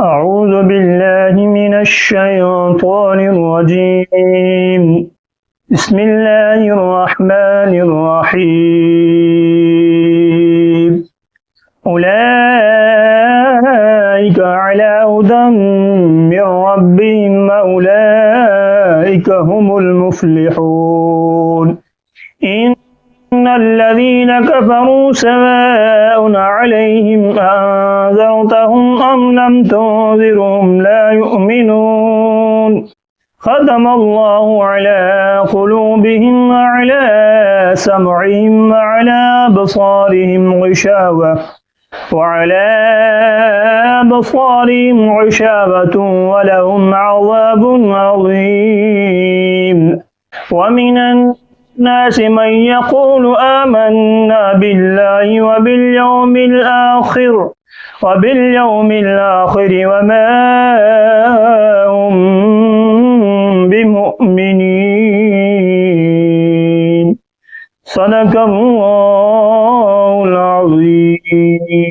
أعوذ بالله من الشيطان الرجيم. بسم الله الرحمن الرحيم. أولئك على هدى من ربهم وأولئك هم المفلحون. إن الذين كفروا سواء عليهم أنذرتهم أم لم تنذرهم لا يؤمنون. ختم الله على قلوبهم وعلى سمعهم وعلى أبصارهم غشاوة ولهم عذاب عظيم. ومن الناس من يقول آمنا بالله وباليوم الآخر وما هم بمؤمنين. صدق الله العظيم.